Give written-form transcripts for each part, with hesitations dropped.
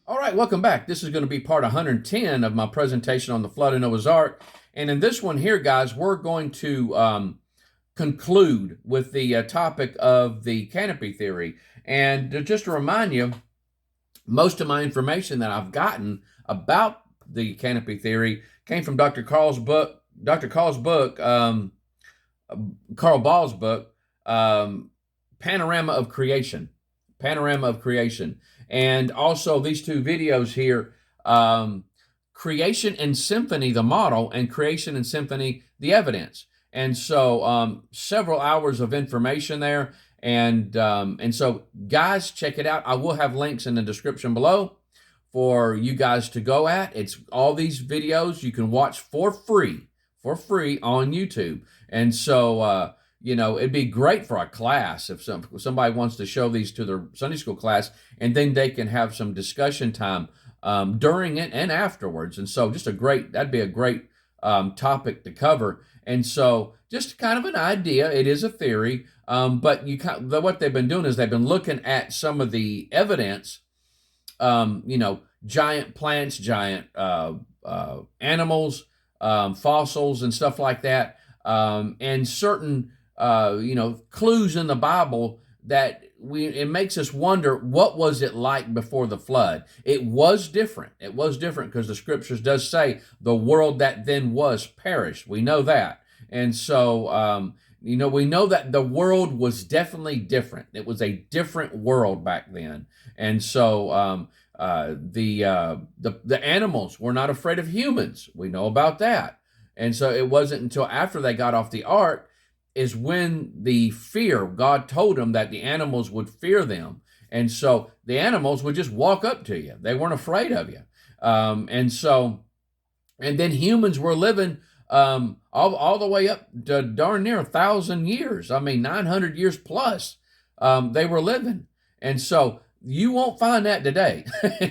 All right, welcome back. This is going to be part 110 of my presentation on the flood of Noah's Ark. And in this one here, guys, we're going to conclude with the topic of the canopy theory. And just to remind you, most of my information that I've gotten about the canopy theory came from Carl Ball's book, Panorama of Creation. Panorama of Creation. And also these two videos here, Creation and Symphony, the model, and Creation and Symphony, the evidence. And so several hours of information there. And so guys, check it out. I will have links in the description below for you guys to go at. It's all these videos you can watch for free on YouTube. And so, it'd be great for a class if somebody wants to show these to their Sunday school class, and then they can have some discussion time during it and afterwards. And so that'd be a great topic to cover. And so just kind of an idea, it is a theory, but what they've been doing is they've been looking at some of the evidence, giant plants, giant animals, fossils and stuff like that, and certain clues in the Bible that it makes us wonder, what was it like before the flood? It was different. It was different because the scriptures does say the world that then was perished. We know that. And so, we know that the world was definitely different. It was a different world back then. And so, the animals were not afraid of humans. We know about that. And so it wasn't until after they got off the ark is when God told them that the animals would fear them. And so the animals would just walk up to you. They weren't afraid of you. And then humans were living all the way up to darn near 1,000 years. 900 years plus they were living. And so you won't find that today.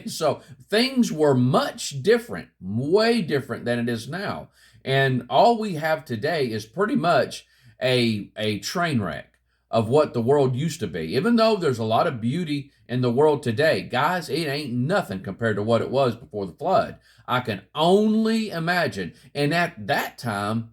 So things were much different, way different than it is now. And all we have today is pretty much a train wreck of what the world used to be. Even though there's a lot of beauty in the world today, guys, it ain't nothing compared to what it was before the flood. I can only imagine. And at that time,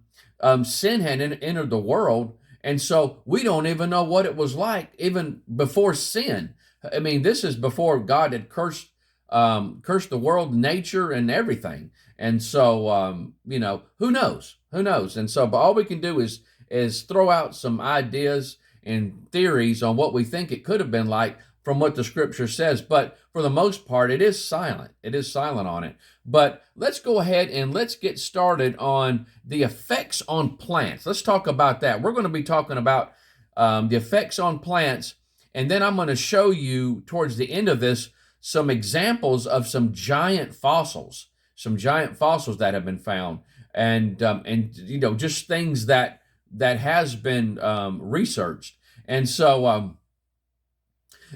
sin had entered the world. And so we don't even know what it was like even before sin. This is before God had cursed the world, nature, and everything. And so, who knows? Who knows? And so, but all we can do is throw out some ideas and theories on what we think it could have been like from what the scripture says. But for the most part, it is silent. It is silent on it. But let's go ahead and let's get started on the effects on plants. Let's talk about that. We're going to be talking about the effects on plants. And then I'm going to show you towards the end of this some examples of some giant fossils that have been found, and just things that has been researched. And so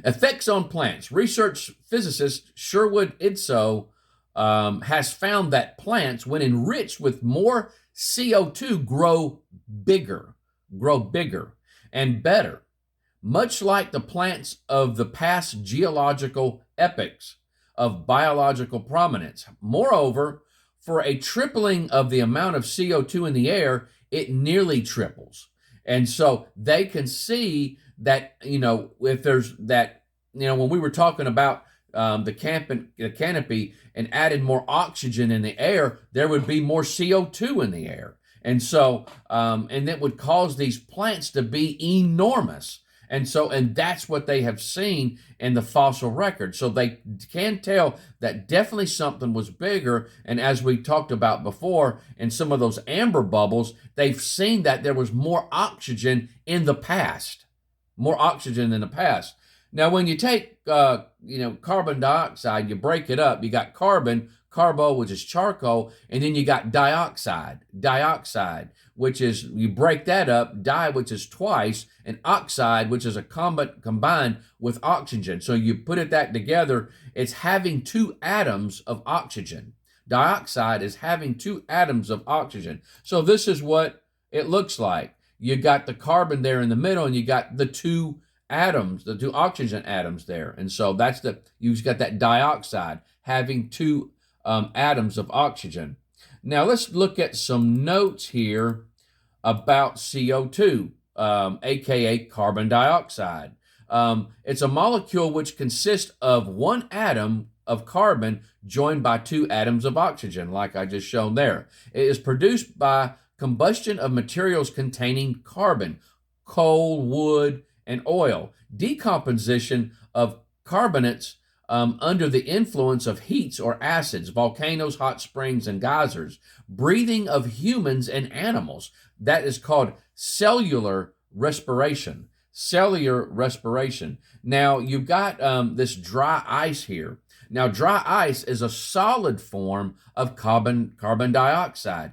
effects on plants. Research physicist Sherwood Idso has found that plants, when enriched with more CO2, grow bigger and better, much like the plants of the past geological epochs of biological prominence. Moreover, for a tripling of the amount of CO2 in the air, it nearly triples. And so they can see that, if there's that, when we were talking about the canopy and added more oxygen in the air, there would be more CO2 in the air. And so, and that would cause these plants to be enormous. And that's what they have seen in the fossil record. So they can tell that definitely something was bigger. And as we talked about before, in some of those amber bubbles, they've seen that there was more oxygen in the past. More oxygen in the past. Now, when you take, carbon dioxide, you break it up. You got carbon, carbo, which is charcoal, and then you got dioxide, which is, you break that up, which is twice, and oxide, which is a combined with oxygen. So you put that together, it's having two atoms of oxygen. Dioxide is having two atoms of oxygen. So this is what it looks like. You got the carbon there in the middle, and you got the two atoms, the two oxygen atoms there. And so you've got that dioxide having two atoms of oxygen. Now let's look at some notes here about CO2, aka carbon dioxide. It's a molecule which consists of one atom of carbon joined by two atoms of oxygen, like I just shown there. It is produced by combustion of materials containing carbon, coal, wood, and oil, decomposition of carbonates under the influence of heats or acids, volcanoes, hot springs, and geysers, breathing of humans and animals. That is called cellular respiration. Cellular respiration. Now, you've got this dry ice here. Now, dry ice is a solid form of carbon dioxide,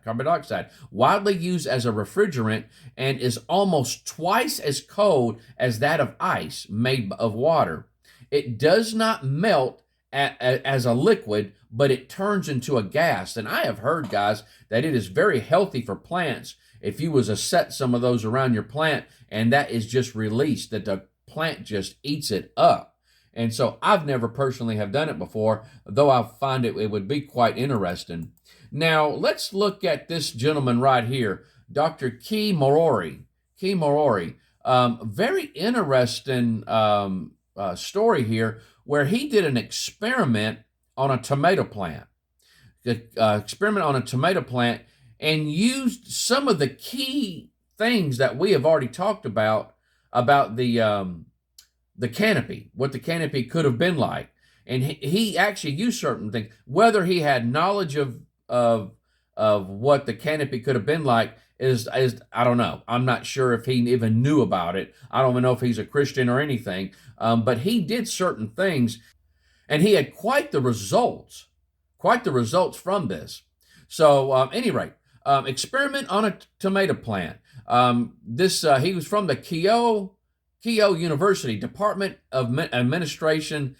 widely used as a refrigerant and is almost twice as cold as that of ice made of water. It does not melt as a liquid, but it turns into a gas. And I have heard, guys, that it is very healthy for plants. If you was to set some of those around your plant and that is just released, that the plant just eats it up. And so I've never personally have done it before, though I find it would be quite interesting. Now, let's look at this gentleman right here, Dr. Kei Morori. Very interesting story here, where he did an experiment on a tomato plant. And used some of the key things that we have already talked about the canopy, what the canopy could have been like. And he actually used certain things. Whether he had knowledge of what the canopy could have been like is I don't know. I'm not sure if he even knew about it. I don't even know if he's a Christian or anything. But he did certain things, and he had quite the results from this. So, any rate, experiment on a tomato plant. He was from the Keio University Department of Administrative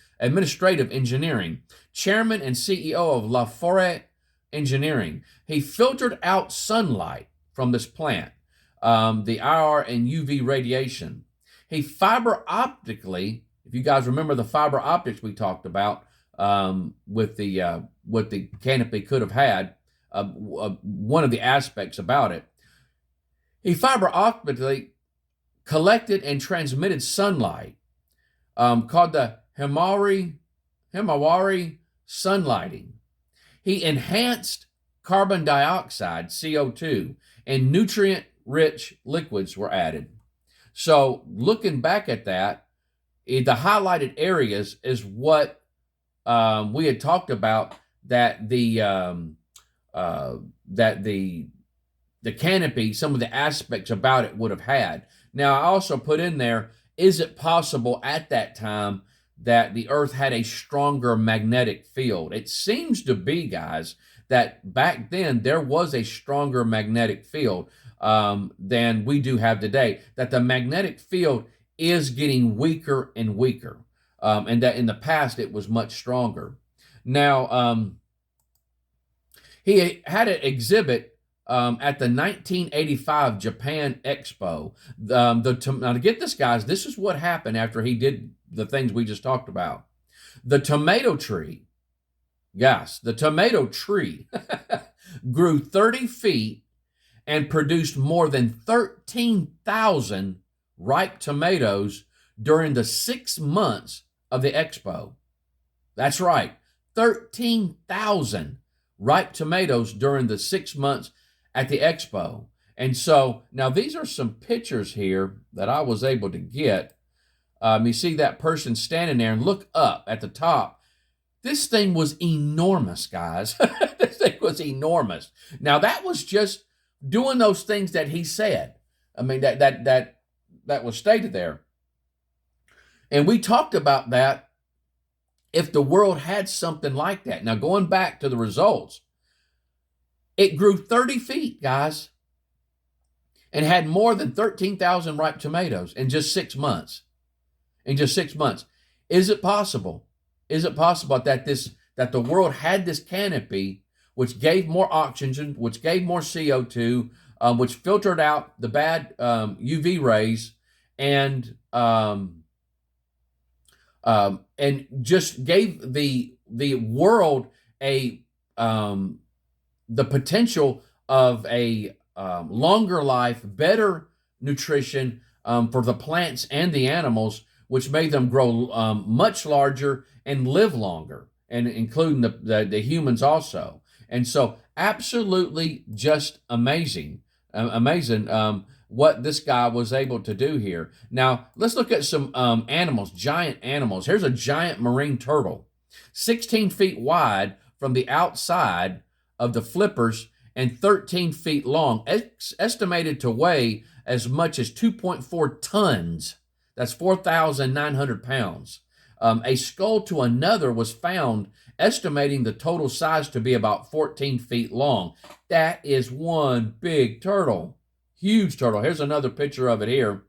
Engineering, chairman and CEO of La Forêt Engineering. He filtered out sunlight from this plant, the IR and UV radiation. He fiber optically, if you guys remember the fiber optics we talked about with what the canopy could have had, one of the aspects about it, he fiber optically collected and transmitted sunlight called the Himawari sunlighting. He enhanced carbon dioxide, CO2, and nutrient-rich liquids were added. So looking back at that, the highlighted areas is what we had talked about, that the canopy, some of the aspects about it would have had. Now, I also put in there, is it possible at that time that the Earth had a stronger magnetic field? It seems to be, guys, that back then there was a stronger magnetic field than we do have today, that the magnetic field is getting weaker and weaker, and that in the past it was much stronger. Now, he had an exhibit at the 1985 Japan Expo. Now, to get this, guys, this is what happened after he did the things we just talked about. The tomato tree, guys, grew 30 feet and produced more than 13,000 ripe tomatoes during the 6 months of the expo. That's right, 13,000 ripe tomatoes during the 6 months at the expo. And so now these are some pictures here that I was able to get. You see that person standing there, and look up at the top. This thing was enormous, guys. This thing was enormous. Now that was just doing those things that he said. I mean, that was stated there. And we talked about that, if the world had something like that. Now, going back to the results, it grew 30 feet, guys, and had more than 13,000 ripe tomatoes in just 6 months. In just 6 months. Is it possible? Is it possible that the world had this canopy, which gave more oxygen, which gave more CO2, which filtered out the bad UV rays, and and just gave the world a the potential of a longer life, better nutrition for the plants and the animals, which made them grow much larger and live longer, and including the humans also. And so, absolutely just amazing, amazing what this guy was able to do here. Now, let's look at some animals, giant animals. Here's a giant marine turtle, 16 feet wide from the outside of the flippers and 13 feet long, estimated to weigh as much as 2.4 tons. That's 4,900 pounds. A skull to another was found, estimating the total size to be about 14 feet long. That is one big turtle. Huge turtle. Here's another picture of it here.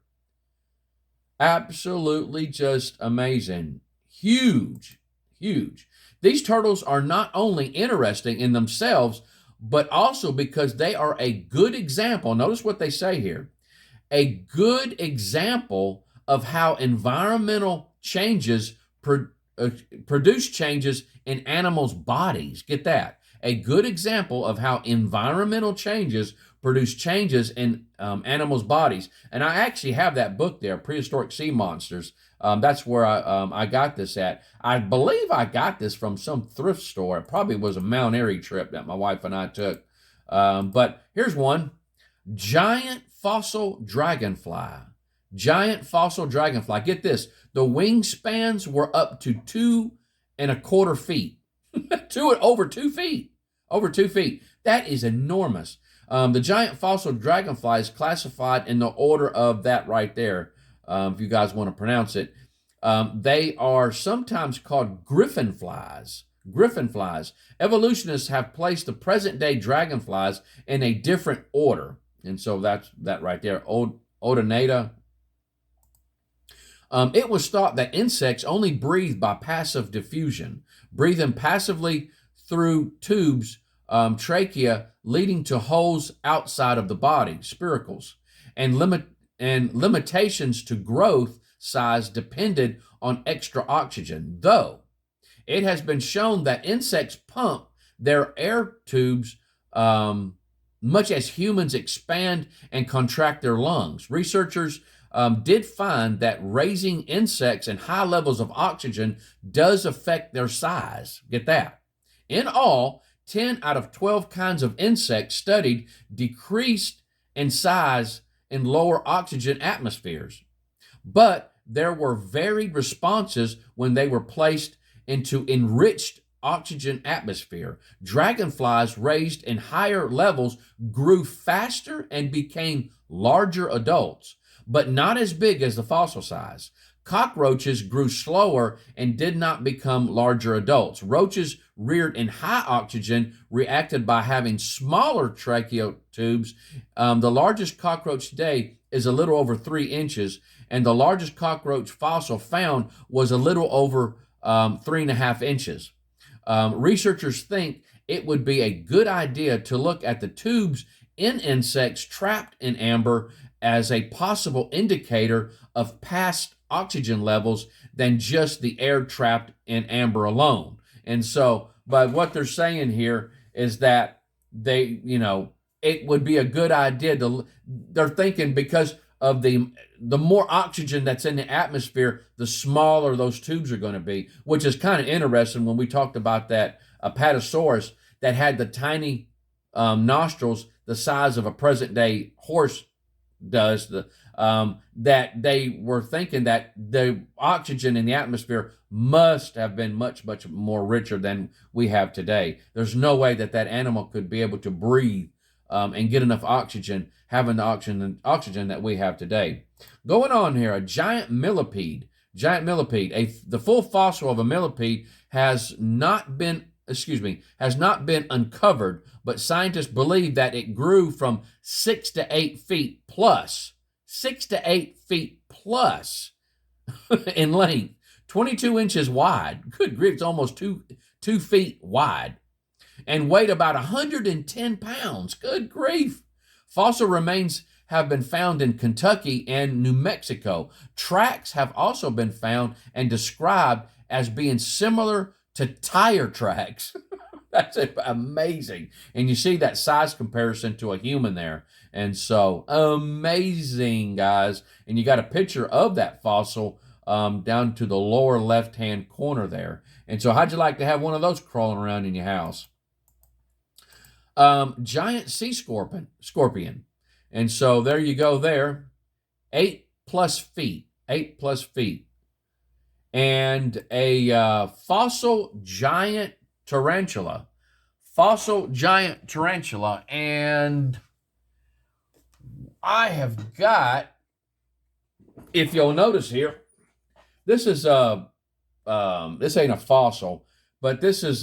Absolutely just amazing. Huge, huge. These turtles are not only interesting in themselves, but also because they are a good example. Notice what they say here. A good example of how environmental changes produce changes in animals' bodies. Get that? A good example of how environmental changes produce changes in animals' bodies. And I actually have that book there, Prehistoric Sea Monsters. That's where I got this at. I believe I got this from some thrift store. It probably was a Mount Airy trip that my wife and I took. But here's one. Giant fossil dragonfly. Giant fossil dragonfly. Get this. The wingspans were up to 2.25 feet. Over 2 feet. Over 2 feet. That is enormous. The giant fossil dragonfly is classified in the order of that right there, if you guys want to pronounce it. They are sometimes called griffin flies. Griffin flies. Evolutionists have placed the present-day dragonflies in a different order. And so that's that right there. Odonata. It was thought that insects only breathe by passive diffusion, breathing passively through tubes, trachea, leading to holes outside of the body, spiracles, and limitations to growth size depended on extra oxygen. Though it has been shown that insects pump their air tubes much as humans expand and contract their lungs. Researchers did find that raising insects in high levels of oxygen does affect their size. Get that? In all, 10 out of 12 kinds of insects studied decreased in size in lower oxygen atmospheres. But there were varied responses when they were placed into enriched oxygen atmosphere. Dragonflies raised in higher levels grew faster and became larger adults, but not as big as the fossil size. Cockroaches grew slower and did not become larger adults. Roaches reared in high oxygen reacted by having smaller tracheal tubes. The largest cockroach today is a little over 3 inches, and the largest cockroach fossil found was a little over 3.5 inches. Researchers think it would be a good idea to look at the tubes in insects trapped in amber as a possible indicator of past oxygen levels than just the air trapped in amber alone. And so, but what they're saying here is that it would be a good idea they're thinking because of the more oxygen that's in the atmosphere, the smaller those tubes are going to be, which is kind of interesting when we talked about that Apatosaurus that had the tiny nostrils the size of a present-day horse does, that they were thinking that the oxygen in the atmosphere must have been much, much more richer than we have today. There's no way that animal could be able to breathe and get enough oxygen, having the oxygen that we have today. Going on here, a giant millipede. The full fossil of a millipede has not been uncovered, but scientists believe that it grew from 6 to 8 feet plus. 6 to 8 feet plus in length, 22 inches wide. Good grief, it's almost 2 feet wide. And weighed about 110 pounds. Good grief. Fossil remains have been found in Kentucky and New Mexico. Tracks have also been found and described as being similar to tire tracks. That's amazing. And you see that size comparison to a human there. And so amazing, guys. And you got a picture of that fossil down to the lower left-hand corner there. And so how'd you like to have one of those crawling around in your house? Giant sea scorpion. And so there you go there. 8+ feet. 8+ feet. And a fossil giant tarantula. Fossil giant tarantula. And I have got, if you'll notice here, this is this ain't a fossil, but this is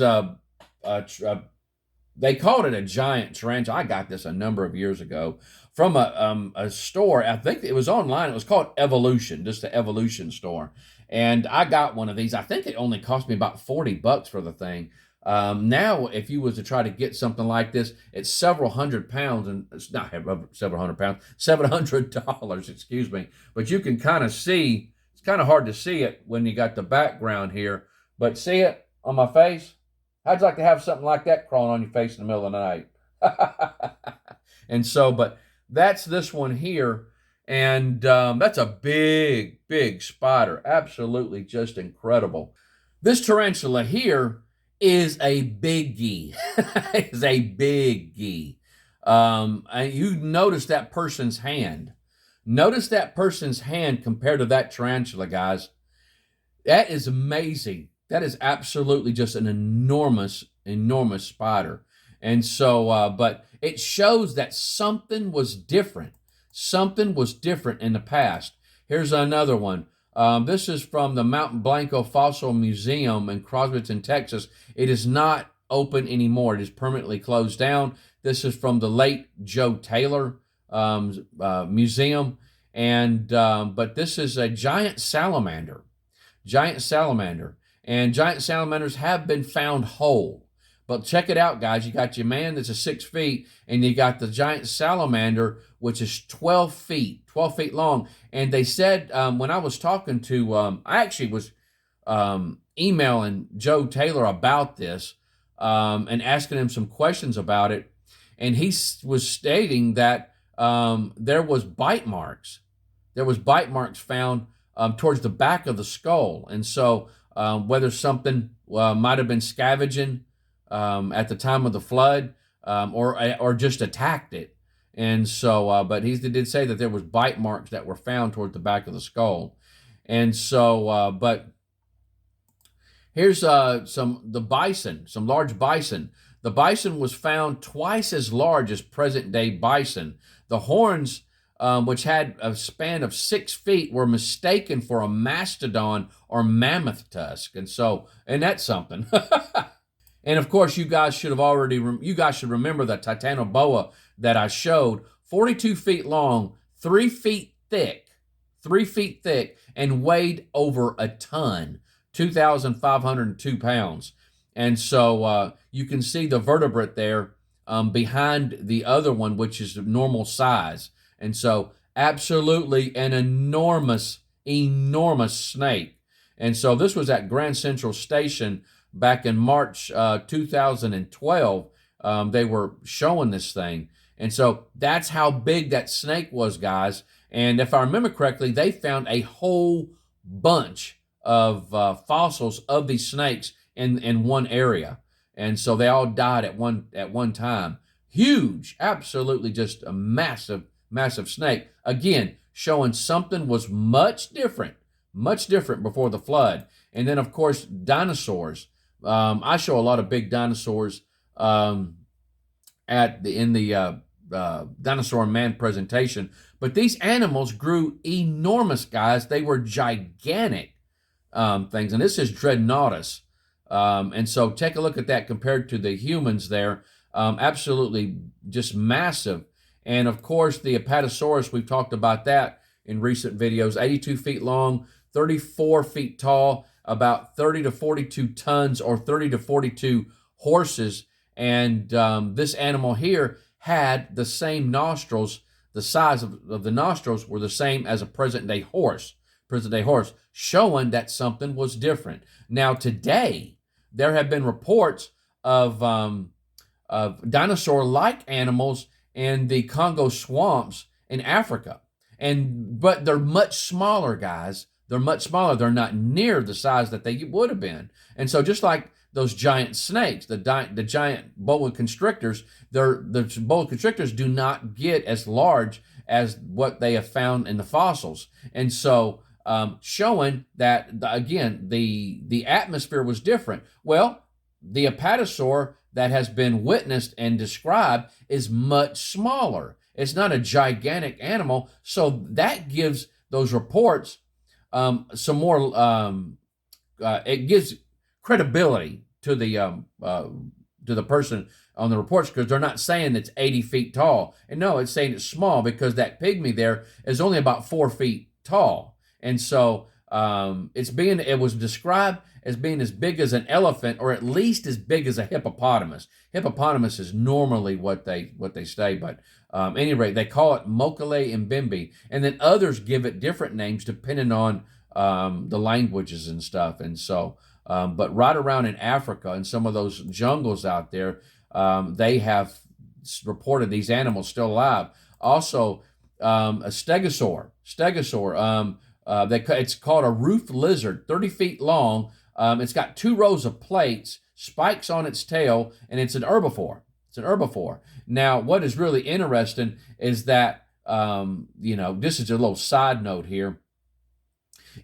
they called it a giant tarantula. I got this a number of years ago from a store. I think it was online. It was called Evolution, just the Evolution store. And I got one of these. I think it only cost me about $40 for the thing. Now, if you was to try to get something like this, it's several hundred pounds, and it's not several hundred pounds, $700, excuse me. But you can kind of see, it's kind of hard to see it when you got the background here, but see it on my face? How'd you like to have something like that crawling on your face in the middle of the night? And so, but that's this one here. And that's a big, big spider. Absolutely just incredible. This tarantula here is a biggie. Is a biggie. And you notice that person's hand. Notice that person's hand compared to that tarantula, guys. That is amazing. That is absolutely just an enormous, enormous spider. And so, but it shows that something was different. Something was different in the past. Here's another one. This is from the Mountain Blanco Fossil Museum in Crosbyton, Texas. It is not open anymore. It is permanently closed down. This is from the late Joe Taylor Museum. And but this is a giant salamander. Giant salamander. And giant salamanders have been found whole. But check it out, guys. You got your man that's a 6 feet, and you got the giant salamander, which is 12 feet long. And they said, when I was talking to, I actually was emailing Joe Taylor about this and asking him some questions about it. And he was stating that there was bite marks. There was bite marks found towards the back of the skull. And so whether something might have been scavenging at the time of the flood, or just attacked it. And so, but he did say that there was bite marks that were found toward the back of the skull. And so, but here's some large bison. The bison was found twice as large as present-day bison. The horns, which had a span of 6 feet, were mistaken for a mastodon or mammoth tusk. And so, and that's something. And of course, you guys should remember the Titanoboa that I showed, 42 feet long, 3 feet thick, and weighed over a ton, 2,502 pounds. And so you can see the vertebrate there behind the other one, which is normal size. And so absolutely an enormous, enormous snake. And so this was at Grand Central Station back in March 2012. They were showing this thing. And so that's how big that snake was, guys. And if I remember correctly, they found a whole bunch of fossils of these snakes in one area. And so they all died at one time. Huge, absolutely just a massive, massive snake. Again, showing something was much different before the flood. And then, of course, dinosaurs. I show a lot of big dinosaurs in the Dinosaur Man presentation. But these animals grew enormous, guys. They were gigantic things. And this is Dreadnoughtus. And so take a look at that compared to the humans there. Absolutely just massive. And of course, the Apatosaurus, we've talked about that in recent videos, 82 feet long, 34 feet tall, about 30 to 42 tons or 30 to 42 horses. And this animal here had the same nostrils the size of the nostrils were the same as a present-day horse, showing that something was different. Now, today, there have been reports of dinosaur-like animals in the Congo swamps in Africa. But they're much smaller, guys. They're much smaller. They're not near the size that they would have been. And so just like those giant snakes, the giant boa constrictors, the boa constrictors do not get as large as what they have found in the fossils. And so showing that, again, the atmosphere was different. Well, the apatosaur that has been witnessed and described is much smaller. It's not a gigantic animal, so that gives those reports some more. It gives credibility to the person on the reports, because they're not saying it's 80 feet tall, and no, it's saying it's small because that pygmy there is only about 4 feet tall, and so it was described as being as big as an elephant, or at least as big as a hippopotamus. Hippopotamus is normally what they say, but at any rate, they call it Mokele Mbembe, and then others give it different names depending on the languages and stuff. And so, but right around in Africa, in some of those jungles out there, they have reported these animals still alive. Also, a stegosaur. It's called a roof lizard, 30 feet long. It's got 2 rows of plates, spikes on its tail, and it's an herbivore. Now, what is really interesting is that, this is a little side note here,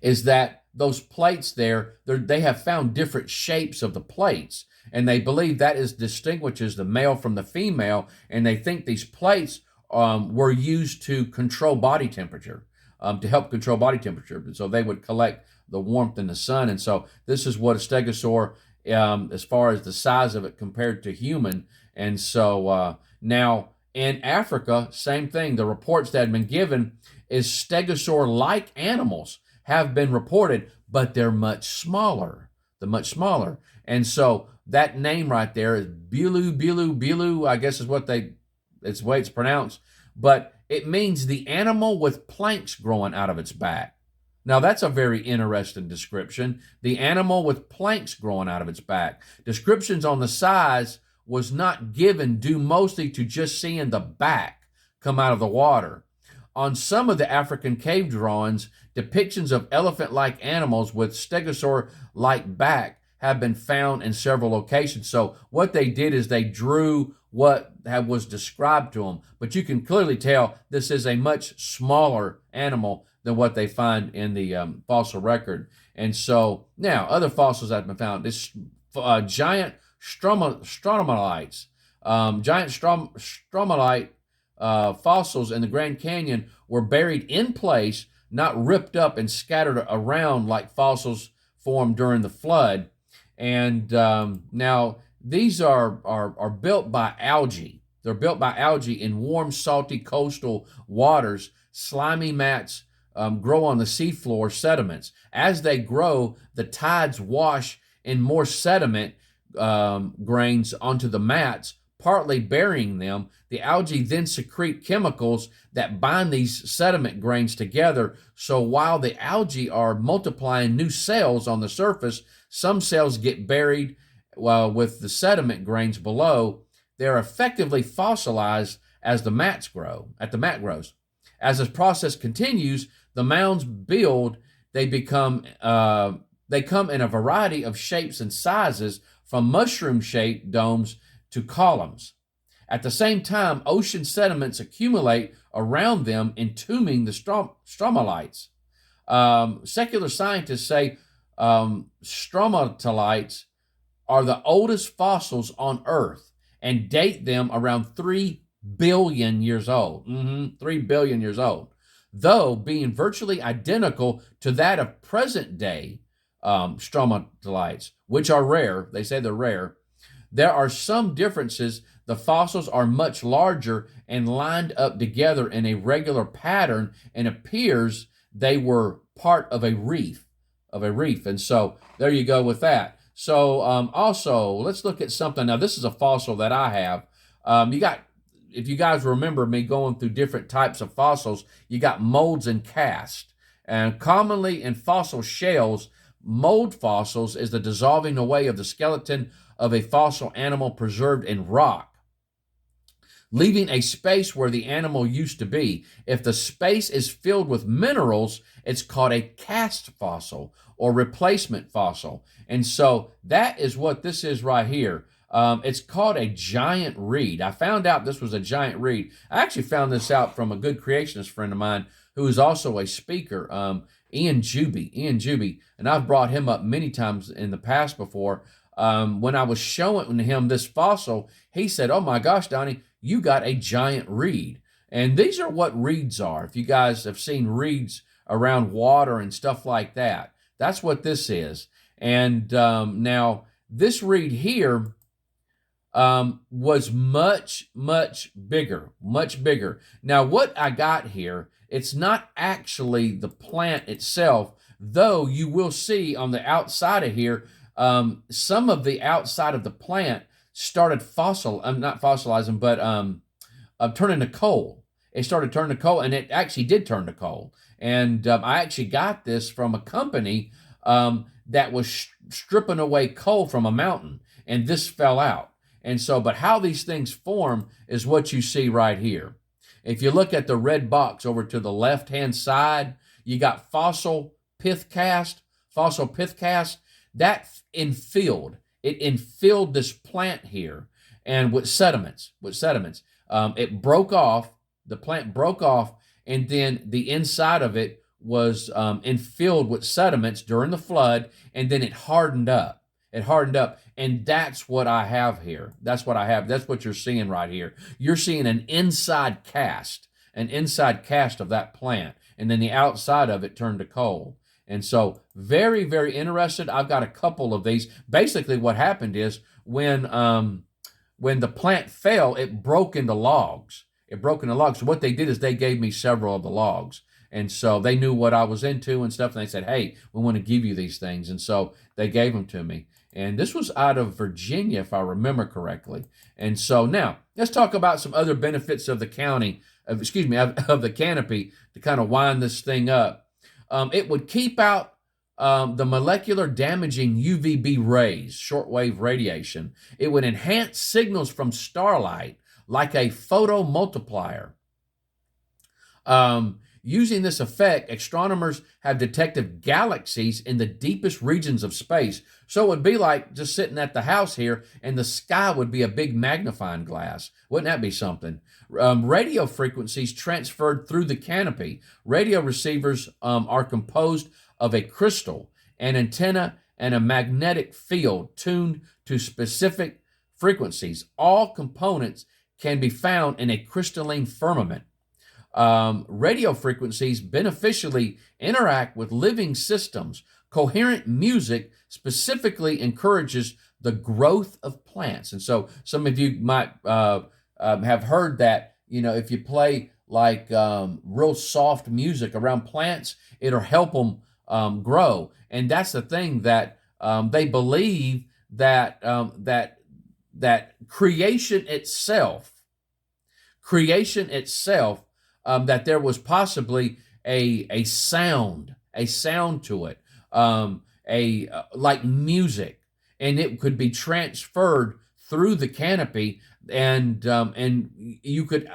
is that those plates there, they have found different shapes of the plates, and they believe that distinguishes the male from the female, and they think these plates were used to control body temperature, to help control body temperature. So they would collect the warmth in the sun. And so this is what a stegosaur, as far as the size of it compared to human. And so now in Africa, same thing. The reports that have been given is stegosaur-like animals have been reported, but they're much smaller. And so that name right there is Bilu, I guess it's the way it's pronounced. But it means the animal with planks growing out of its back. Now, that's a very interesting description. The animal with planks growing out of its back. Descriptions on the size was not given due mostly to just seeing the back come out of the water. On some of the African cave drawings, depictions of elephant-like animals with stegosaur-like back have been found in several locations. So what they did is they drew what was described to them. But you can clearly tell this is a much smaller animal than what they find in the fossil record. And so now other fossils that have been found, this giant stromatolites, stromatolite fossils in the Grand Canyon were buried in place, not ripped up and scattered around like fossils formed during the flood. And now these are built by algae. They're built by algae in warm, salty coastal waters. Slimy mats grow on the seafloor sediments. As they grow, the tides wash in more sediment grains onto the mats, partly burying them. The algae then secrete chemicals that bind these sediment grains together. So while the algae are multiplying new cells on the surface, some cells get buried with the sediment grains below. They're effectively fossilized as the mat grows. As this process continues, the mounds build. They come in a variety of shapes and sizes, from mushroom-shaped domes to columns. At the same time, ocean sediments accumulate around them, entombing the stromatolites. Secular scientists say stromatolites are the oldest fossils on Earth and date them around 3 billion years old. 3 billion years old. Though being virtually identical to that of present-day stromatolites, which are rare, they say they're rare, there are some differences. The fossils are much larger and lined up together in a regular pattern, and appears they were part of a reef. And so there you go with that. So also, let's look at something. Now, this is a fossil that I have. You got if you guys remember me going through different types of fossils, you got molds and cast. And commonly in fossil shells, mold fossils is the dissolving away of the skeleton of a fossil animal preserved in rock, leaving a space where the animal used to be. If the space is filled with minerals, it's called a cast fossil or replacement fossil. And so that is what this is right here. It's called a giant reed. I found out this was a giant reed. I actually found this out from a good creationist friend of mine who is also a speaker, Ian Juby. And I've brought him up many times in the past before. When I was showing him this fossil, he said, "Oh my gosh, Donnie, you got a giant reed." And these are what reeds are. If you guys have seen reeds around water and stuff like that, that's what this is. And now this reed here was much bigger. Now what I got here, it's not actually the plant itself, though you will see on the outside of here, some of the outside of the plant started not fossilizing, but turning to coal. It started turning to coal, and it actually did turn to coal. And I actually got this from a company that was stripping away coal from a mountain, and this fell out. And so, but how these things form is what you see right here. If you look at the red box over to the left-hand side, you got fossil pith cast. That infilled. It infilled this plant here, and with sediments. It broke off. The plant broke off, and then the inside of it was infilled with sediments during the flood, and then it hardened up. And that's what I have here. That's what I have. That's what you're seeing right here. You're seeing an inside cast of that plant, and then the outside of it turned to coal. And so very, very interested. I've got a couple of these. Basically what happened is when the plant fell, it broke into logs. So what they did is they gave me several of the logs. And so they knew what I was into and stuff. And they said, "Hey, we want to give you these things." And so they gave them to me. And this was out of Virginia, if I remember correctly. And so now let's talk about some other benefits of the of the canopy to kind of wind this thing up. It would keep out the molecular damaging UVB rays, shortwave radiation. It would enhance signals from starlight like a photomultiplier. Using this effect, astronomers have detected galaxies in the deepest regions of space. So it would be like just sitting at the house here, and the sky would be a big magnifying glass. Wouldn't that be something? Radio frequencies transferred through the canopy. Radio receivers are composed of a crystal, an antenna, and a magnetic field tuned to specific frequencies. All components can be found in a crystalline firmament. Radio frequencies beneficially interact with living systems. Coherent music specifically encourages the growth of plants. And so some of you might have heard that, if you play like real soft music around plants, it'll help them grow. And that's the thing that they believe that that creation itself, that there was possibly a sound to it, like music, and it could be transferred through the canopy, and you could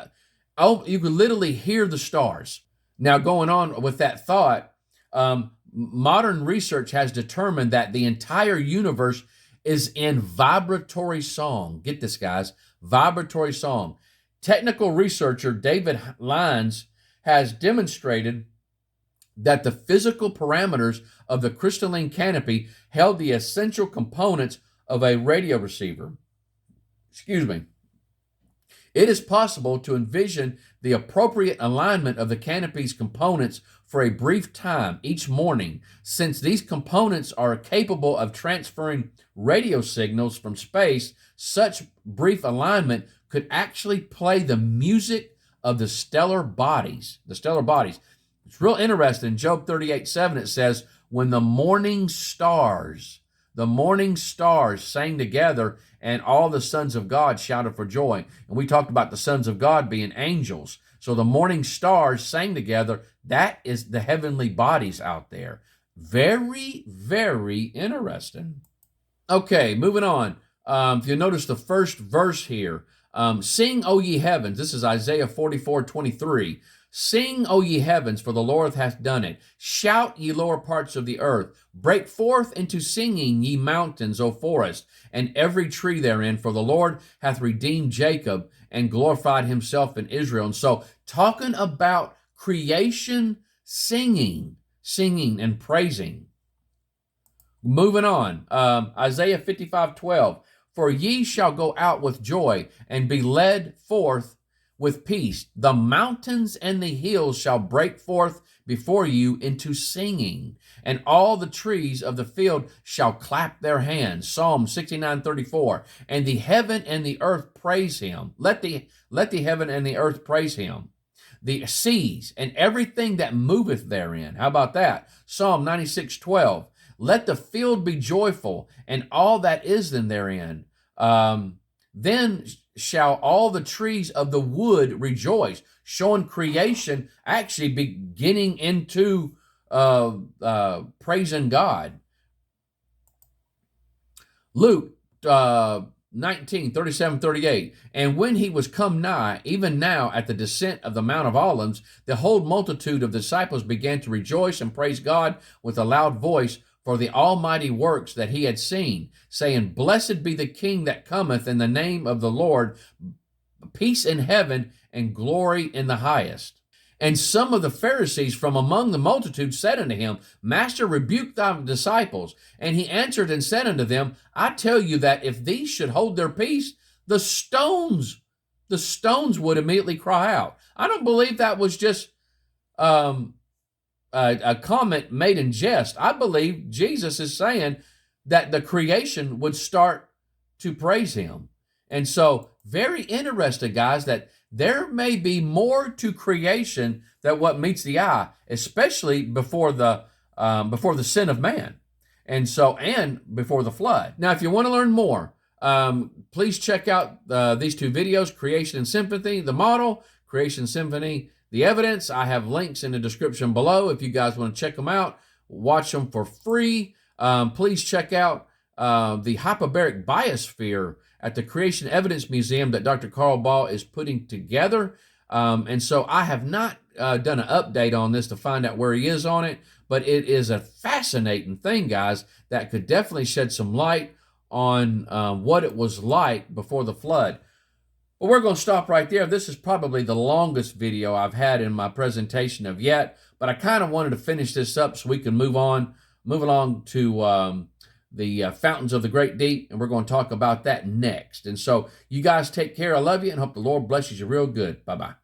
literally hear the stars. Now, going on with that thought, modern research has determined that the entire universe is in vibratory song. Get this, guys, vibratory song. Technical researcher David Lyons has demonstrated that the physical parameters of the crystalline canopy held the essential components of a radio receiver. It is possible to envision the appropriate alignment of the canopy's components for a brief time each morning, since these components are capable of transferring radio signals from space. Such brief alignment could actually play the music of the stellar bodies. It's real interesting. Job 38:7, it says, "When the morning stars sang together and all the sons of God shouted for joy. And we talked about the sons of God being angels. So the morning stars sang together. That is the heavenly bodies out there. Very, very interesting. Okay, moving on. If you notice the first verse here, sing, O ye heavens. This is Isaiah 44:23. Sing, O ye heavens, for the Lord hath done it. Shout, ye lower parts of the earth. Break forth into singing, ye mountains, O forest, and every tree therein, for the Lord hath redeemed Jacob and glorified himself in Israel. And so, talking about creation, singing and praising. Moving on, Isaiah 55:12. For ye shall go out with joy and be led forth with peace. The mountains and the hills shall break forth before you into singing, and all the trees of the field shall clap their hands. Psalm 69:34. And the heaven and the earth praise him. Let the heaven and the earth praise him. The seas and everything that moveth therein. How about that? Psalm 96:12. Let the field be joyful, and all that is in therein. Then shall all the trees of the wood rejoice, showing creation actually beginning into praising God. Luke 19:37-38. And when he was come nigh, even now at the descent of the Mount of Olives, the whole multitude of disciples began to rejoice and praise God with a loud voice for the almighty works that he had seen, saying, Blessed be the King that cometh in the name of the Lord, peace in heaven and glory in the highest. And some of the Pharisees from among the multitude said unto him, Master, rebuke thy disciples. And he answered and said unto them, I tell you that if these should hold their peace, the stones would immediately cry out. I don't believe that was just a comment made in jest. I believe Jesus is saying that the creation would start to praise him. And so, very interesting, guys, that there may be more to creation than what meets the eye, especially before the sin of man, and before the flood. Now, if you want to learn more, please check out these two videos: Creation and Symphony, the model; Creation Symphony, the evidence. I have links in the description below if you guys want to check them out. Watch them for free. Please check out the hyperbaric biosphere at the Creation Evidence Museum that Dr. Carl Ball is putting together. And so I have not done an update on this to find out where he is on it, but it is a fascinating thing, guys, that could definitely shed some light on what it was like before the flood. Well, we're going to stop right there. This is probably the longest video I've had in my presentation of yet, but I kind of wanted to finish this up so we can move along to the fountains of the great deep, and we're going to talk about that next. And so you guys take care. I love you and hope the Lord blesses you real good. Bye-bye.